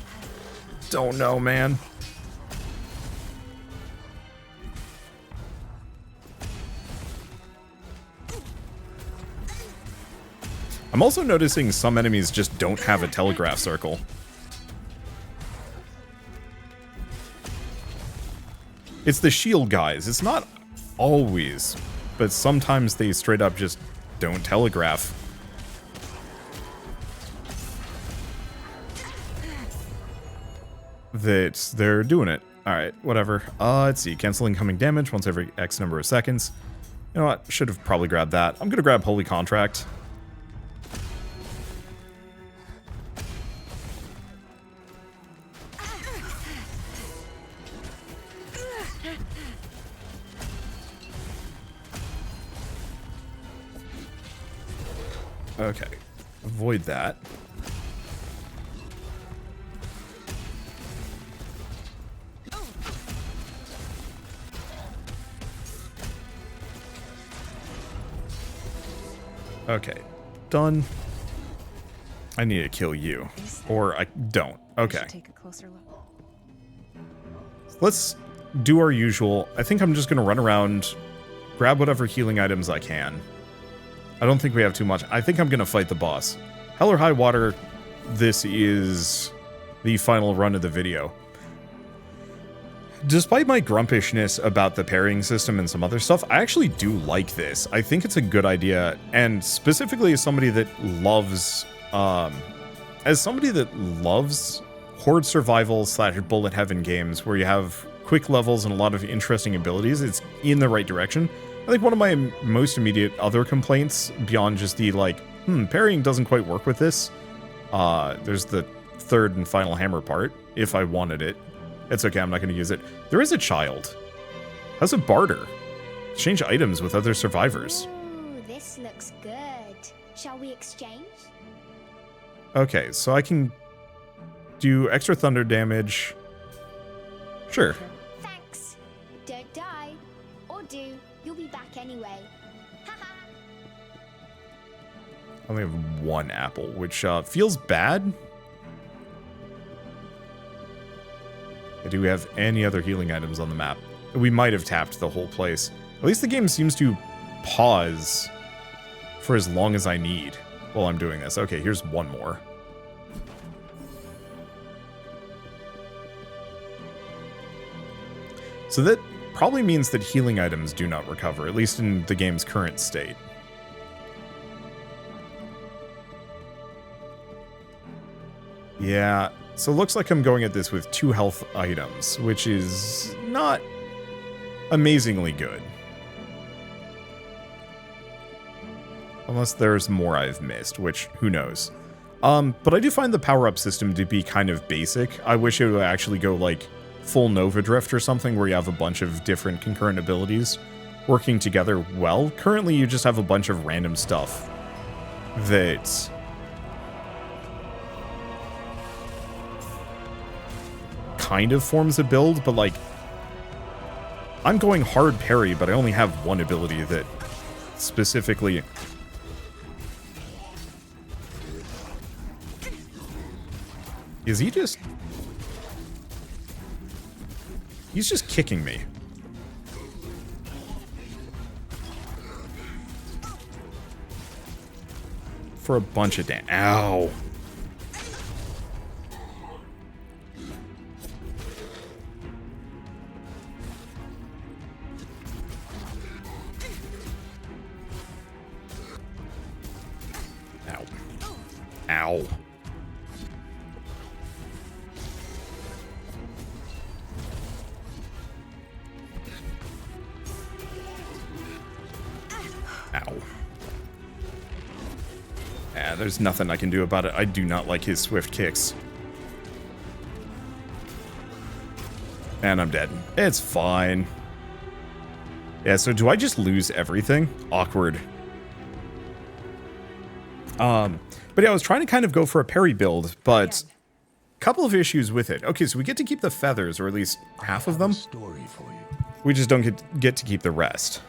don't know, man. I'm also noticing some enemies just don't have a telegraph circle. It's the shield guys. It's not always, but sometimes they straight up just don't telegraph. That they're doing it. Alright, whatever. Let's see. Cancel incoming damage once every X number of seconds. You know what? Should have probably grabbed that. I'm gonna grab Holy Contract. Okay. Avoid that. Okay. Done. I need to kill you. Or I don't. Okay. Take a closer look. Let's do our usual. I think I'm just going to run around, grab whatever healing items I can. I don't think we have too much. I think I'm going to fight the boss. Hell or high water, this is the final run of the video. Despite my grumpishness about the parrying system and some other stuff, I actually do like this. I think it's a good idea, and specifically as somebody that loves, Horde survival / bullet heaven games where you have quick levels and a lot of interesting abilities. It's in the right direction. I think one of my most immediate other complaints, beyond just the, like, parrying doesn't quite work with this. There's the third and final hammer part, if I wanted it. It's okay, I'm not going to use it. There is a child. How's a barter? Exchange items with other survivors. Ooh, this looks good. Shall we exchange? Okay, so I can do extra thunder damage. Sure. Thanks. Don't die. Or do. You'll be back anyway. Haha. I only have one apple, which feels bad. Do we have any other healing items on the map? We might have tapped the whole place. At least the game seems to pause for as long as I need while I'm doing this. Okay, here's one more. So that probably means that healing items do not recover, at least in the game's current state. Yeah, so it looks like I'm going at this with 2 health items, which is not amazingly good. Unless there's more I've missed, which, who knows. But I do find the power-up system to be kind of basic. I wish it would actually go, like, full Nova Drift or something, where you have a bunch of different concurrent abilities working together well. Currently, you just have a bunch of random stuff that kind of forms a build, but, like, I'm going hard parry, but I only have one ability that specifically... Is he just... He's just kicking me. For a bunch of damage. Ow. Ow. Ow. Ow. Yeah, there's nothing I can do about it. I do not like his swift kicks. And I'm dead. It's fine. Yeah, so do I just lose everything? Awkward. But yeah, I was trying to kind of go for a parry build, but couple of issues with it. Okay, so we get to keep the feathers, or at least half of them. Story for you. We just don't get to keep the rest.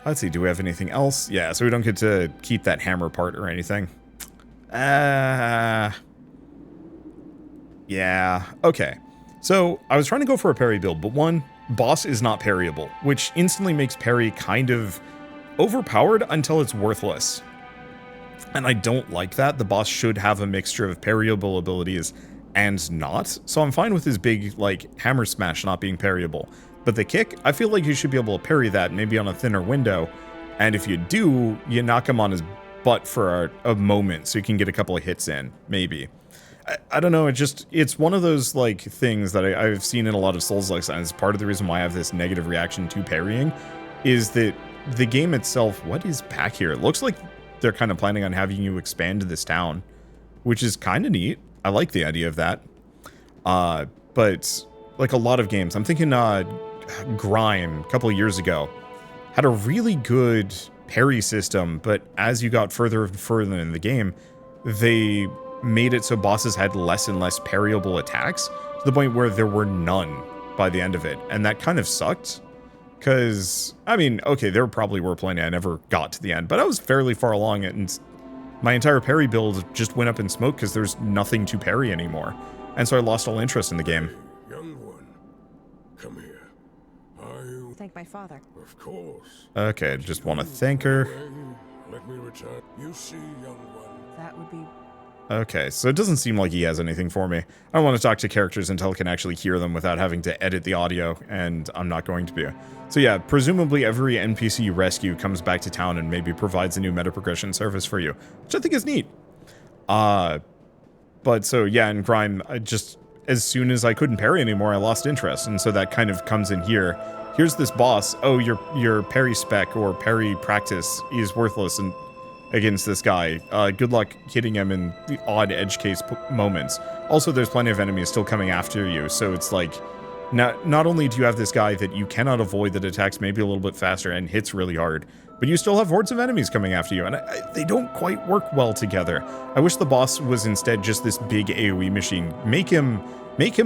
Let's see, do we have anything else? Yeah, so we don't get to keep that hammer part or anything. Yeah, okay. So, I was trying to go for a parry build, but one, boss is not parryable, which instantly makes parry kind of overpowered until it's worthless. And I don't like that. The boss should have a mixture of parryable abilities and not. So I'm fine with his big, like, hammer smash not being parryable. But the kick, I feel like you should be able to parry that, maybe on a thinner window. And if you do, you knock him on his butt for a moment so you can get a couple of hits in, maybe. I don't know, it's one of those, like, things that I've seen in a lot of Souls-likes, and it's part of the reason why I have this negative reaction to parrying, is that the game itself, what is back here? It looks like they're kind of planning on having you expand this town, which is kind of neat. I like the idea of that. But, like a lot of games, I'm thinking, Grime, a couple of years ago, had a really good parry system, but as you got further and further in the game, they made it so bosses had less and less parryable attacks, to the point where there were none by the end of it, and that kind of sucked, because, I mean, okay, there probably were plenty I never got to the end, but I was fairly far along, and my entire parry build just went up in smoke because there's nothing to parry anymore, and so I lost all interest in the game. Young one, come here. Are you? Thank my father. Of course. Okay, just want to thank her. Let me return. You see, young one. That would be... Okay, so it doesn't seem like he has anything for me. I don't want to talk to characters until I can actually hear them without having to edit the audio, and I'm not going to be. So yeah, presumably every NPC you rescue comes back to town and maybe provides a new meta progression service for you, which I think is neat. But so yeah, in Grime, as soon as I couldn't parry anymore, I lost interest. And so that kind of comes in here. Here's this boss. Oh, your parry spec or parry practice is worthless and against this guy. Good luck hitting him in the odd edge case moments. Also, there's plenty of enemies still coming after you, so it's like, not only do you have this guy that you cannot avoid that attacks maybe a little bit faster and hits really hard, but you still have hordes of enemies coming after you, and they don't quite work well together. I wish the boss was instead just this big AoE machine. Make him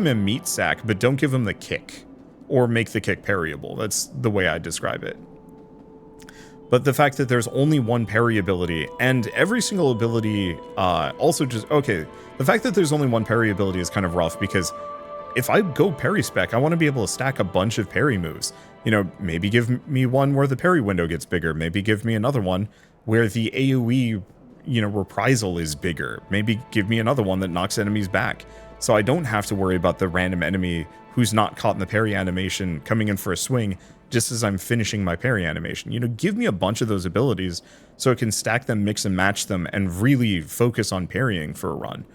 a meat sack, but don't give him the kick, or make the kick parryable. That's the way I describe it. But the fact that there's only one parry ability, and every single ability also just... Okay, the fact that there's only one parry ability is kind of rough, because if I go parry spec, I want to be able to stack a bunch of parry moves. You know, maybe give me one where the parry window gets bigger. Maybe give me another one where the AoE, you know, reprisal is bigger. Maybe give me another one that knocks enemies back. So I don't have to worry about the random enemy who's not caught in the parry animation coming in for a swing just as I'm finishing my parry animation. You know, give me a bunch of those abilities so I can stack them, mix and match them, and really focus on parrying for a run.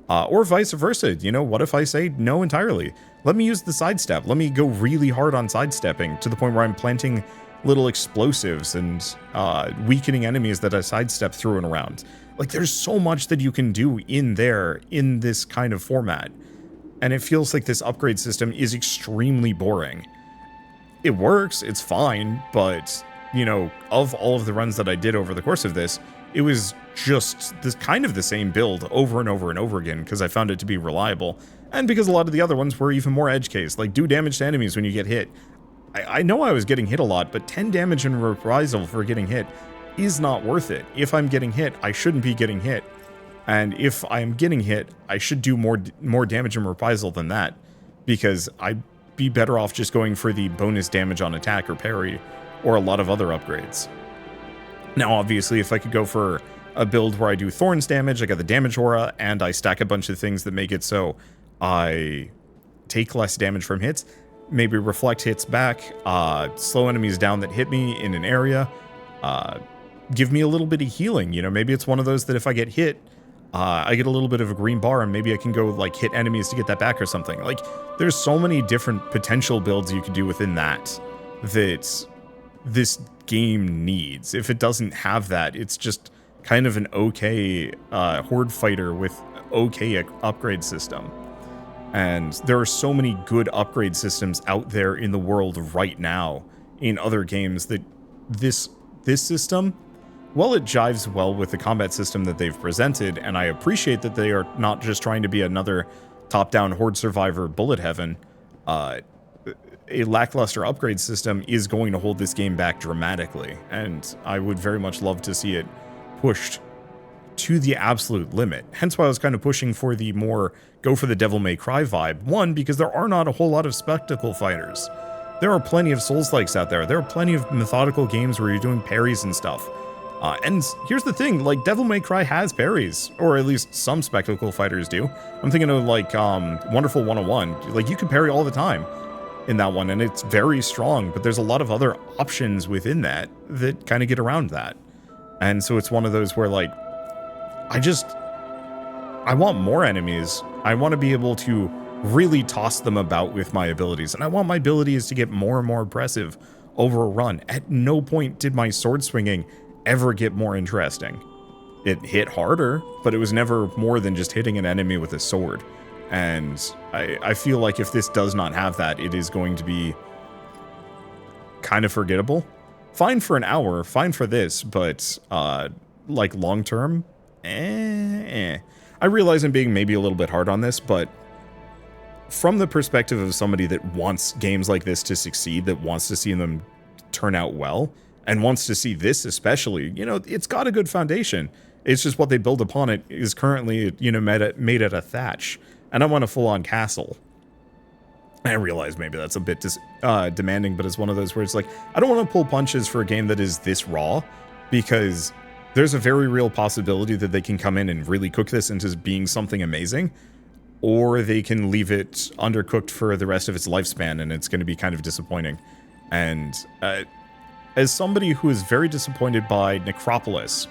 Or vice versa. You know, what if I say no entirely? Let me use the sidestep. Let me go really hard on sidestepping to the point where I'm planting little explosives and weakening enemies that I sidestep through and around. Like, there's so much that you can do in there in this kind of format. And it feels like this upgrade system is extremely boring. It works, it's fine, but, you know, of all of the runs that I did over the course of this, it was just this kind of the same build over and over and over again because I found it to be reliable, and because a lot of the other ones were even more edge case, like do damage to enemies when you get hit. I know I was getting hit a lot, but 10 damage in reprisal for getting hit is not worth it. If I'm getting hit, I shouldn't be getting hit. And if I'm getting hit, I should do more damage in reprisal than that, because I'd be better off just going for the bonus damage on attack or parry or a lot of other upgrades. Now, obviously, if I could go for a build where I do Thorns damage, I got the damage aura, and I stack a bunch of things that make it so I take less damage from hits, maybe reflect hits back, slow enemies down that hit me in an area, give me a little bit of healing. You know, maybe it's one of those that if I get hit, I get a little bit of a green bar, and maybe I can go, like, hit enemies to get that back or something. Like, there's so many different potential builds you could do within that this game needs. If it doesn't have that, it's just kind of an okay horde fighter with okay upgrade system. And there are so many good upgrade systems out there in the world right now in other games that this system, well, it jives well with the combat system that they've presented, and I appreciate that they are not just trying to be another top-down horde survivor bullet heaven. A lackluster upgrade system is going to hold this game back dramatically, and I would very much love to see it pushed to the absolute limit. Hence why I was kind of pushing for the more go for the Devil May Cry vibe. One, because there are not a whole lot of spectacle fighters. There are plenty of Souls-likes out there. There are plenty of methodical games where you're doing parries and stuff. And here's the thing, like, Devil May Cry has parries, or at least some spectacle fighters do. I'm thinking of, like, Wonderful 101. Like, you can parry all the time in that one, and it's very strong, but there's a lot of other options within that kind of get around that. And so it's one of those where, like, I want more enemies. I want to be able to really toss them about with my abilities, and I want my abilities to get more and more impressive over a run. At no point did my sword swinging ever get more interesting. It hit harder, but it was never more than just hitting an enemy with a sword. And I feel like if this does not have that, it is going to be kind of forgettable. Fine for an hour, fine for this, but like long term, I realize I'm being maybe a little bit hard on this, but from the perspective of somebody that wants games like this to succeed, that wants to see them turn out well, and wants to see this especially, you know, it's got a good foundation. It's just what they build upon it is currently, you know, made at a thatch. And I want a full-on castle. I realize maybe that's a bit demanding, but it's one of those where it's like, I don't want to pull punches for a game that is this raw, because there's a very real possibility that they can come in and really cook this into being something amazing, or they can leave it undercooked for the rest of its lifespan, and it's going to be kind of disappointing. And as somebody who is very disappointed by Necropolis,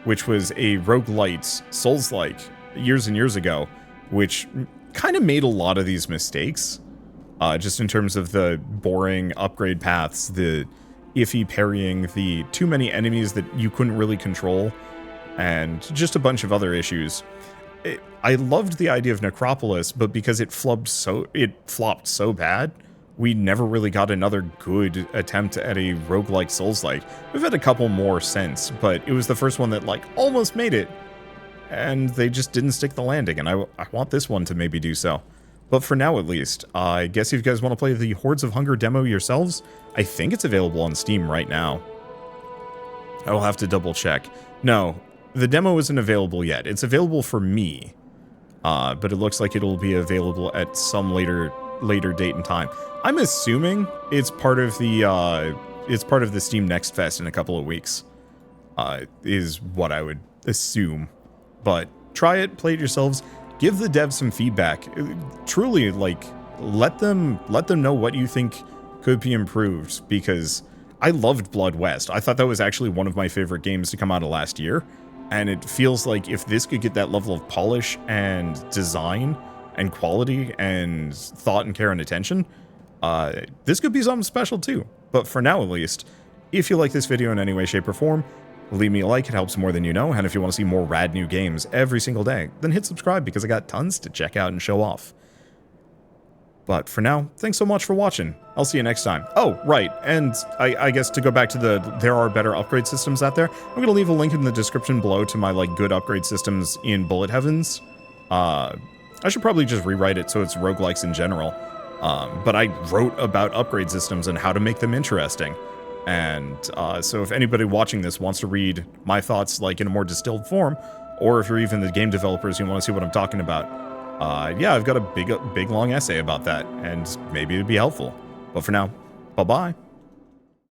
which was a roguelite Souls-like years and years ago, which kind of made a lot of these mistakes, just in terms of the boring upgrade paths, the iffy parrying, the too many enemies that you couldn't really control, and just a bunch of other issues. I loved the idea of Necropolis, but because it flopped so bad, we never really got another good attempt at a roguelike Souls-like. We've had a couple more since, but it was the first one that, like, almost made it, and they just didn't stick the landing, and I want this one to maybe do so. But for now, at least, I guess if you guys want to play the Hordes of Hunger demo yourselves, I think it's available on Steam right now. I will have to double check. No, the demo isn't available yet. It's available for me, but it looks like it'll be available at some later date and time. I'm assuming it's part of the Steam Next Fest in a couple of weeks. Is what I would assume. But try it, play it yourselves. Give the devs some feedback. Truly, like, let them know what you think could be improved, because I loved Blood West. I thought that was actually one of my favorite games to come out of last year, and it feels like if this could get that level of polish and design and quality and thought and care and attention, this could be something special too. But for now, at least, if you like this video in any way, shape, or form, leave me a like, it helps more than you know, and if you want to see more rad new games every single day, then hit subscribe, because I got tons to check out and show off. But for now, thanks so much for watching. I'll see you next time. Oh, right, and I guess to go back to there are better upgrade systems out there, I'm going to leave a link in the description below to my, like, good upgrade systems in Bullet Heavens. I should probably just rewrite it so it's roguelikes in general. But I wrote about upgrade systems and how to make them interesting. And so if anybody watching this wants to read my thoughts, like, in a more distilled form, or if you're even the game developers, you want to see what I'm talking about, yeah, I've got a big long essay about that, and maybe it'd be helpful. But for now, bye-bye.